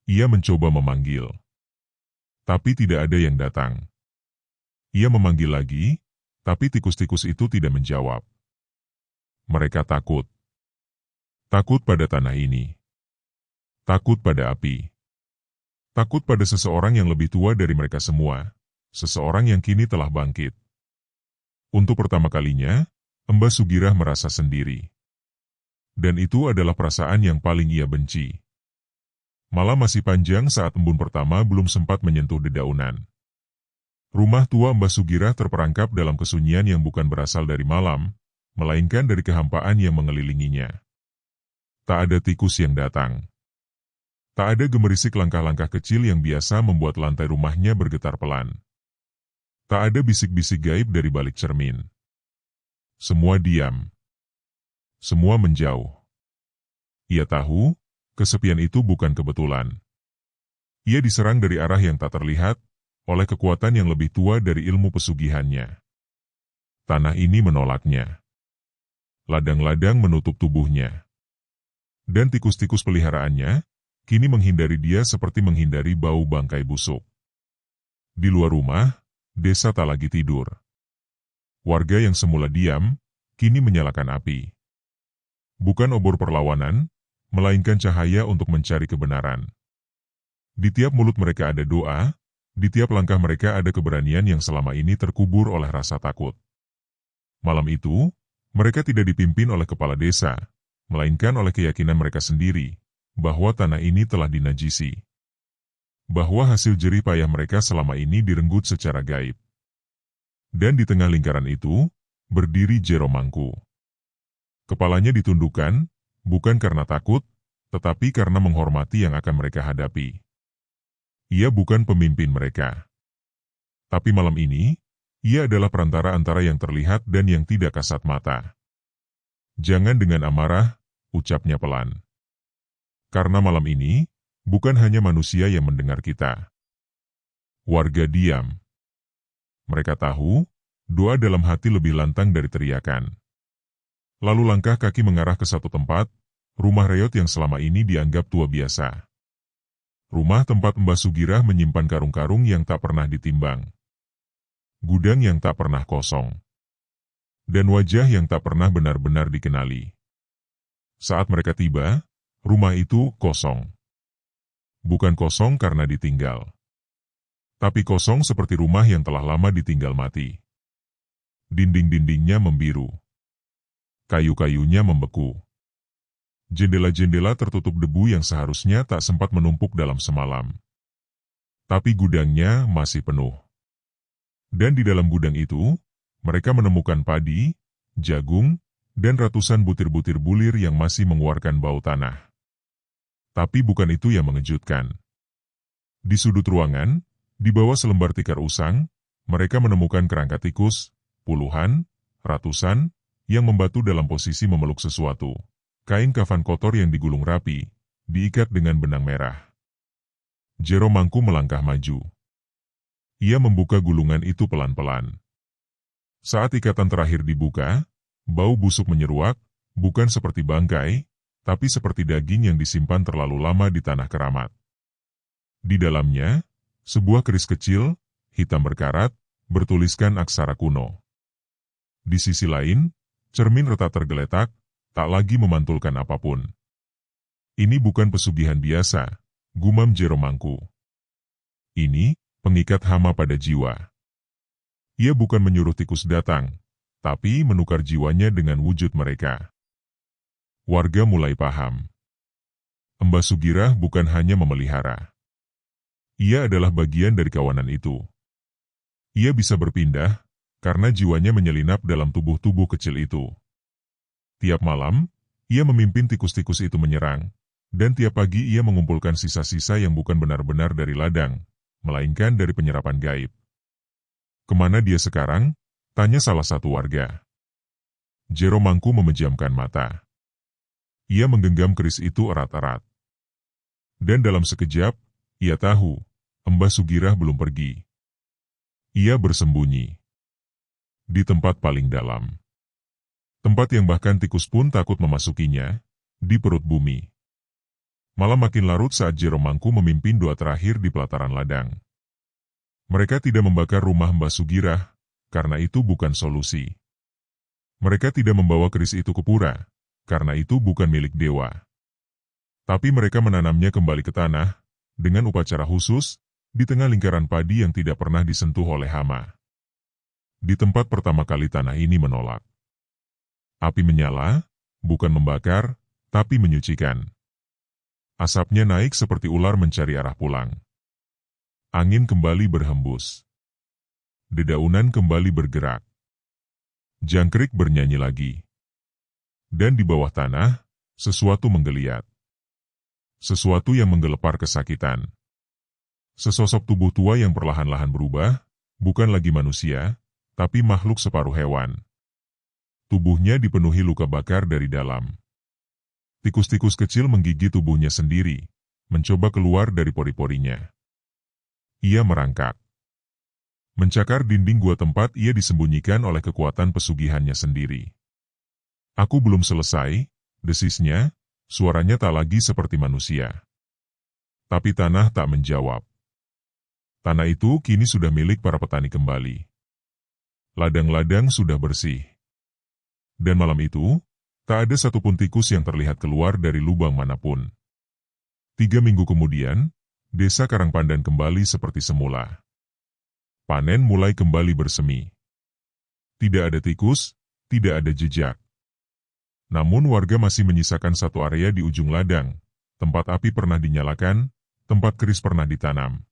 Ia mencoba memanggil. Tapi tidak ada yang datang. Ia memanggil lagi, tapi tikus-tikus itu tidak menjawab. Mereka takut. Takut pada tanah ini. Takut pada api. Takut pada seseorang yang lebih tua dari mereka semua. Seseorang yang kini telah bangkit. Untuk pertama kalinya, Mbah Sugirah merasa sendiri. Dan itu adalah perasaan yang paling ia benci. Malam masih panjang saat embun pertama belum sempat menyentuh dedaunan. Rumah tua Mbah Sugirah terperangkap dalam kesunyian yang bukan berasal dari malam, melainkan dari kehampaan yang mengelilinginya. Tak ada tikus yang datang. Tak ada gemerisik langkah-langkah kecil yang biasa membuat lantai rumahnya bergetar pelan. Tak ada bisik-bisik gaib dari balik cermin. Semua diam. Semua menjauh. Ia tahu, kesepian itu bukan kebetulan. Ia diserang dari arah yang tak terlihat, oleh kekuatan yang lebih tua dari ilmu pesugihannya. Tanah ini menolaknya. Ladang-ladang menutup tubuhnya. Dan tikus-tikus peliharaannya, kini menghindari dia seperti menghindari bau bangkai busuk. Di luar rumah, desa tak lagi tidur. Warga yang semula diam, kini menyalakan api. Bukan obor perlawanan, melainkan cahaya untuk mencari kebenaran. Di tiap mulut mereka ada doa, di tiap langkah mereka ada keberanian yang selama ini terkubur oleh rasa takut. Malam itu, mereka tidak dipimpin oleh kepala desa, melainkan oleh keyakinan mereka sendiri, bahwa tanah ini telah dinajisi. Bahwa hasil jerih payah mereka selama ini direnggut secara gaib. Dan di tengah lingkaran itu, berdiri Jero Mangku. Kepalanya ditundukkan, bukan karena takut, tetapi karena menghormati yang akan mereka hadapi. Ia bukan pemimpin mereka. Tapi malam ini, ia adalah perantara antara yang terlihat dan yang tidak kasat mata. Jangan dengan amarah, ucapnya pelan. Karena malam ini, bukan hanya manusia yang mendengar kita. Warga diam. Mereka tahu, doa dalam hati lebih lantang dari teriakan. Lalu langkah kaki mengarah ke satu tempat, rumah reot yang selama ini dianggap tua biasa. Rumah tempat Mbah Sugirah menyimpan karung-karung yang tak pernah ditimbang. Gudang yang tak pernah kosong. Dan wajah yang tak pernah benar-benar dikenali. Saat mereka tiba, rumah itu kosong. Bukan kosong karena ditinggal. Tapi kosong seperti rumah yang telah lama ditinggal mati. Dinding-dindingnya membiru. Kayu-kayunya membeku. Jendela-jendela tertutup debu yang seharusnya tak sempat menumpuk dalam semalam. Tapi gudangnya masih penuh. Dan di dalam gudang itu, mereka menemukan padi, jagung, dan ratusan butir-butir bulir yang masih mengeluarkan bau tanah. Tapi bukan itu yang mengejutkan. Di sudut ruangan, di bawah selembar tikar usang, mereka menemukan kerangka tikus, puluhan, ratusan, yang membatu dalam posisi memeluk sesuatu. Kain kafan kotor yang digulung rapi, diikat dengan benang merah. Jero Mangku melangkah maju. Ia membuka gulungan itu pelan-pelan. Saat ikatan terakhir dibuka, bau busuk menyeruak, bukan seperti bangkai, tapi seperti daging yang disimpan terlalu lama di tanah keramat. Di dalamnya, sebuah keris kecil, hitam berkarat, bertuliskan aksara kuno. Di sisi lain, cermin retak tergeletak, tak lagi memantulkan apapun. Ini bukan pesugihan biasa, gumam Jero Mangku. Ini, pengikat hama pada jiwa. Ia bukan menyuruh tikus datang, tapi menukar jiwanya dengan wujud mereka. Warga mulai paham. Mbah Sugirah bukan hanya memelihara. Ia adalah bagian dari kawanan itu. Ia bisa berpindah, karena jiwanya menyelinap dalam tubuh-tubuh kecil itu. Tiap malam, ia memimpin tikus-tikus itu menyerang, dan tiap pagi ia mengumpulkan sisa-sisa yang bukan benar-benar dari ladang, melainkan dari penyerapan gaib. "Kemana dia sekarang?" tanya salah satu warga. Jero Mangku memejamkan mata. Ia menggenggam keris itu erat-erat. Dan dalam sekejap, ia tahu, Mbah Sugirah belum pergi. Ia bersembunyi di tempat paling dalam. Tempat yang bahkan tikus pun takut memasukinya, di perut bumi. Malam makin larut saat Jero Mangku memimpin doa terakhir di pelataran ladang. Mereka tidak membakar rumah Mbah Sugirah, karena itu bukan solusi. Mereka tidak membawa keris itu ke pura, karena itu bukan milik dewa. Tapi mereka menanamnya kembali ke tanah, dengan upacara khusus, di tengah lingkaran padi yang tidak pernah disentuh oleh hama. Di tempat pertama kali tanah ini menolak. Api menyala, bukan membakar, tapi menyucikan. Asapnya naik seperti ular mencari arah pulang. Angin kembali berhembus. Dedaunan kembali bergerak. Jangkrik bernyanyi lagi. Dan di bawah tanah, sesuatu menggeliat. Sesuatu yang menggelepar kesakitan. Sesosok tubuh tua yang perlahan-lahan berubah, bukan lagi manusia, tapi makhluk separuh hewan. Tubuhnya dipenuhi luka bakar dari dalam. Tikus-tikus kecil menggigit tubuhnya sendiri, mencoba keluar dari pori-porinya. Ia merangkak. Mencakar dinding gua tempat ia disembunyikan oleh kekuatan pesugihannya sendiri. "Aku belum selesai," desisnya, suaranya tak lagi seperti manusia. Tapi tanah tak menjawab. Tanah itu kini sudah milik para petani kembali. Ladang-ladang sudah bersih. Dan malam itu, tak ada satupun tikus yang terlihat keluar dari lubang manapun. 3 minggu kemudian, desa Karangpandan kembali seperti semula. Panen mulai kembali bersemi. Tidak ada tikus, tidak ada jejak. Namun warga masih menyisakan satu area di ujung ladang, tempat api pernah dinyalakan, tempat keris pernah ditanam.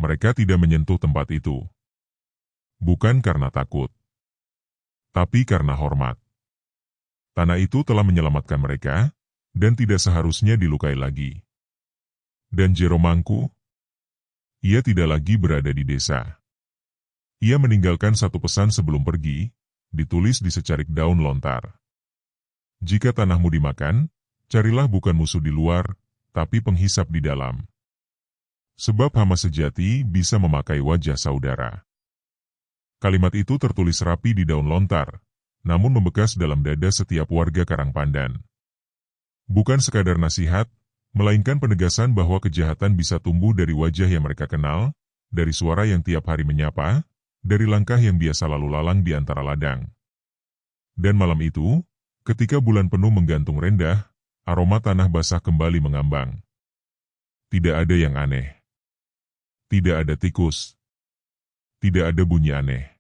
Mereka tidak menyentuh tempat itu. Bukan karena takut, tapi karena hormat. Tanah itu telah menyelamatkan mereka, dan tidak seharusnya dilukai lagi. Dan Jero Mangku, ia tidak lagi berada di desa. Ia meninggalkan satu pesan sebelum pergi, ditulis di secarik daun lontar. "Jika tanahmu dimakan, carilah bukan musuh di luar, tapi penghisap di dalam. Sebab hama sejati bisa memakai wajah saudara." Kalimat itu tertulis rapi di daun lontar, namun membekas dalam dada setiap warga Karangpandan. Bukan sekadar nasihat, melainkan penegasan bahwa kejahatan bisa tumbuh dari wajah yang mereka kenal, dari suara yang tiap hari menyapa, dari langkah yang biasa lalu lalang di antara ladang. Dan malam itu, ketika bulan penuh menggantung rendah, aroma tanah basah kembali mengambang. Tidak ada yang aneh. Tidak ada tikus. Tidak ada bunyi aneh.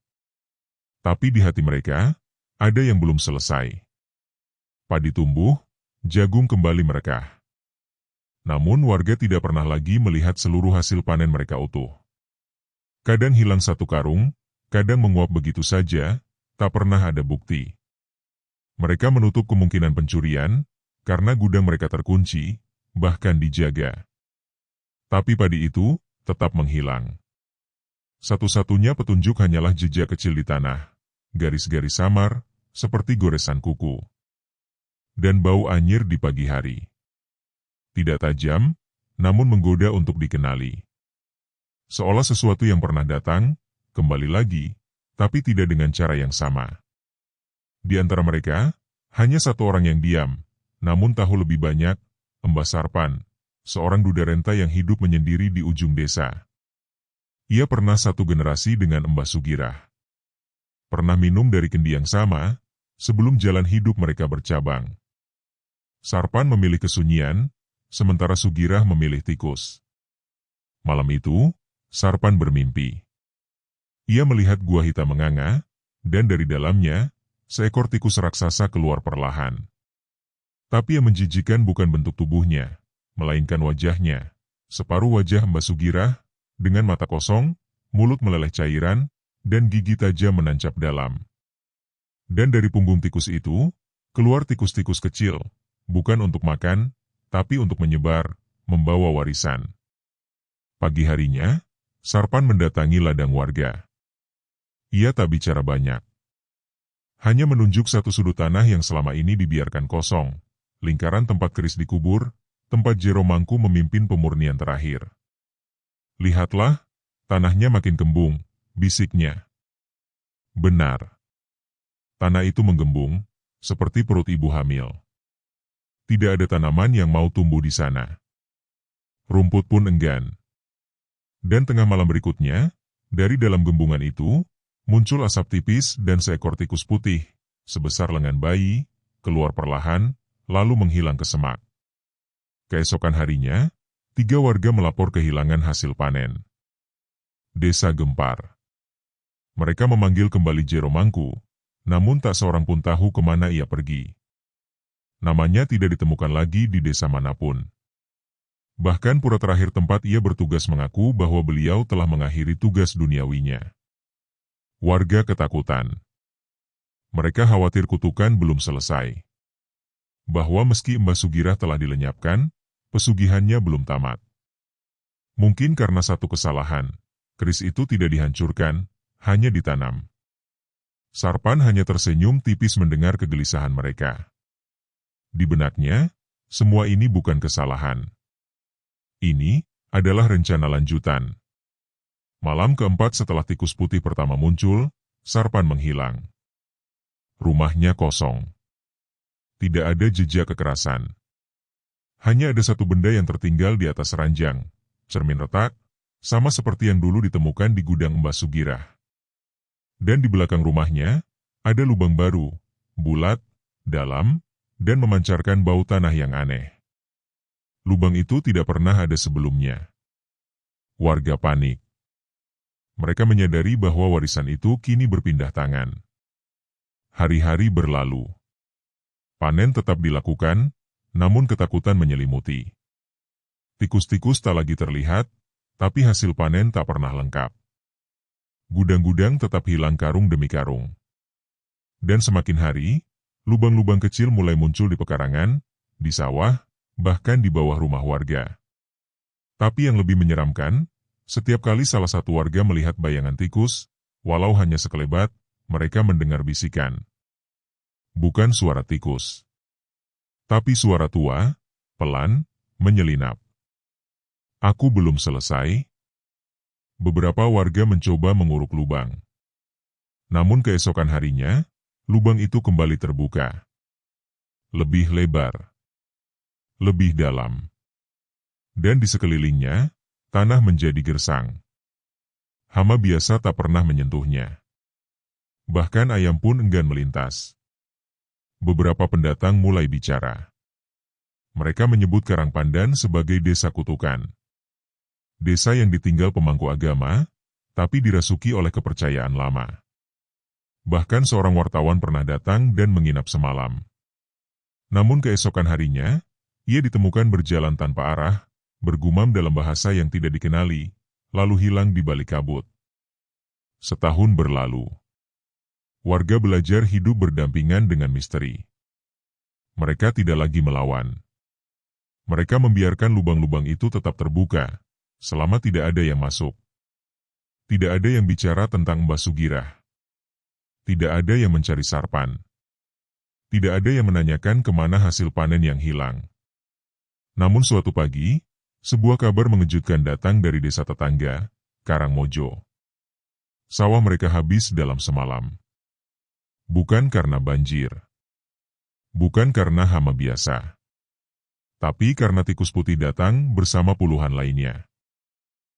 Tapi di hati mereka, ada yang belum selesai. Padi tumbuh, jagung kembali merekah. Namun warga tidak pernah lagi melihat seluruh hasil panen mereka utuh. Kadang hilang satu karung, kadang menguap begitu saja, tak pernah ada bukti. Mereka menutup kemungkinan pencurian, karena gudang mereka terkunci, bahkan dijaga. Tapi padi itu tetap menghilang. Satu-satunya petunjuk hanyalah jejak kecil di tanah, garis-garis samar, seperti goresan kuku. Dan bau anyir di pagi hari. Tidak tajam, namun menggoda untuk dikenali. Seolah sesuatu yang pernah datang, kembali lagi, tapi tidak dengan cara yang sama. Di antara mereka, hanya satu orang yang diam, namun tahu lebih banyak, Mbah Sarpan, seorang duda renta yang hidup menyendiri di ujung desa. Ia pernah satu generasi dengan Mbah Sugirah. Pernah minum dari kendi yang sama, sebelum jalan hidup mereka bercabang. Sarpan memilih kesunyian, sementara Sugirah memilih tikus. Malam itu, Sarpan bermimpi. Ia melihat gua hitam menganga, dan dari dalamnya, seekor tikus raksasa keluar perlahan. Tapi yang menjijikan bukan bentuk tubuhnya, melainkan wajahnya. Separuh wajah Mbah Sugirah, dengan mata kosong, mulut meleleh cairan, dan gigi tajam menancap dalam. Dan dari punggung tikus itu, keluar tikus-tikus kecil, bukan untuk makan, tapi untuk menyebar, membawa warisan. Pagi harinya, Sarpan mendatangi ladang warga. Ia tak bicara banyak. Hanya menunjuk satu sudut tanah yang selama ini dibiarkan kosong, lingkaran tempat keris dikubur, tempat Jero Mangku memimpin pemurnian terakhir. Lihatlah, tanahnya makin kembung, bisiknya. Benar. Tanah itu menggembung, seperti perut ibu hamil. Tidak ada tanaman yang mau tumbuh di sana. Rumput pun enggan. Dan tengah malam berikutnya, dari dalam gembungan itu, muncul asap tipis dan seekor tikus putih, sebesar lengan bayi, keluar perlahan, lalu menghilang ke semak. Keesokan harinya, 3 warga melapor kehilangan hasil panen. Desa gempar. Mereka memanggil kembali Jero Mangku, namun tak seorang pun tahu kemana ia pergi. Namanya tidak ditemukan lagi di desa manapun. Bahkan pura terakhir tempat ia bertugas mengaku bahwa beliau telah mengakhiri tugas duniawinya. Warga ketakutan. Mereka khawatir kutukan belum selesai. Bahwa meski Mbah Sugirah telah dilenyapkan, pesugihannya belum tamat. Mungkin karena satu kesalahan, keris itu tidak dihancurkan, hanya ditanam. Sarpan hanya tersenyum tipis mendengar kegelisahan mereka. Di benaknya, semua ini bukan kesalahan. Ini adalah rencana lanjutan. Malam keempat setelah tikus putih pertama muncul, Sarpan menghilang. Rumahnya kosong. Tidak ada jejak kekerasan. Hanya ada satu benda yang tertinggal di atas ranjang, cermin retak, sama seperti yang dulu ditemukan di gudang Mbah Sugirah. Dan di belakang rumahnya, ada lubang baru, bulat, dalam, dan memancarkan bau tanah yang aneh. Lubang itu tidak pernah ada sebelumnya. Warga panik. Mereka menyadari bahwa warisan itu kini berpindah tangan. Hari-hari berlalu. Panen tetap dilakukan, namun ketakutan menyelimuti. Tikus-tikus tak lagi terlihat, tapi hasil panen tak pernah lengkap. Gudang-gudang tetap hilang karung demi karung. Dan semakin hari, lubang-lubang kecil mulai muncul di pekarangan, di sawah, bahkan di bawah rumah warga. Tapi yang lebih menyeramkan, setiap kali salah satu warga melihat bayangan tikus, walau hanya sekelebat, mereka mendengar bisikan. Bukan suara tikus, tapi suara tua, pelan, menyelinap. Aku belum selesai. Beberapa warga mencoba menguruk lubang. Namun keesokan harinya, lubang itu kembali terbuka. Lebih lebar. Lebih dalam. Dan di sekelilingnya, tanah menjadi gersang. Hama biasa tak pernah menyentuhnya. Bahkan ayam pun enggan melintas. Beberapa pendatang mulai bicara. Mereka menyebut Karangpandan sebagai desa kutukan. Desa yang ditinggal pemangku agama, tapi dirasuki oleh kepercayaan lama. Bahkan seorang wartawan pernah datang dan menginap semalam. Namun keesokan harinya, ia ditemukan berjalan tanpa arah, bergumam dalam bahasa yang tidak dikenali, lalu hilang di balik kabut. Setahun berlalu. Warga belajar hidup berdampingan dengan misteri. Mereka tidak lagi melawan. Mereka membiarkan lubang-lubang itu tetap terbuka, selama tidak ada yang masuk. Tidak ada yang bicara tentang Mbah Sugirah. Tidak ada yang mencari Sarpan. Tidak ada yang menanyakan kemana hasil panen yang hilang. Namun suatu pagi, sebuah kabar mengejutkan datang dari desa tetangga, Karangmojo. Sawah mereka habis dalam semalam. Bukan karena banjir. Bukan karena hama biasa. Tapi karena tikus putih datang bersama puluhan lainnya.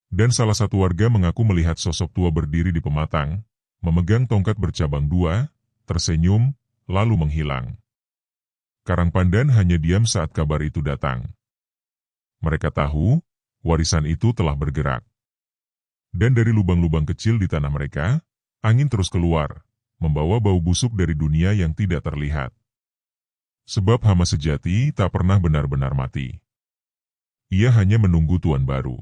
Dan salah satu warga mengaku melihat sosok tua berdiri di pematang, memegang tongkat bercabang 2, tersenyum, lalu menghilang. Karangpandan hanya diam saat kabar itu datang. Mereka tahu, warisan itu telah bergerak. Dan dari lubang-lubang kecil di tanah mereka, angin terus keluar, membawa bau busuk dari dunia yang tidak terlihat. Sebab hama sejati tak pernah benar-benar mati. Ia hanya menunggu tuan baru.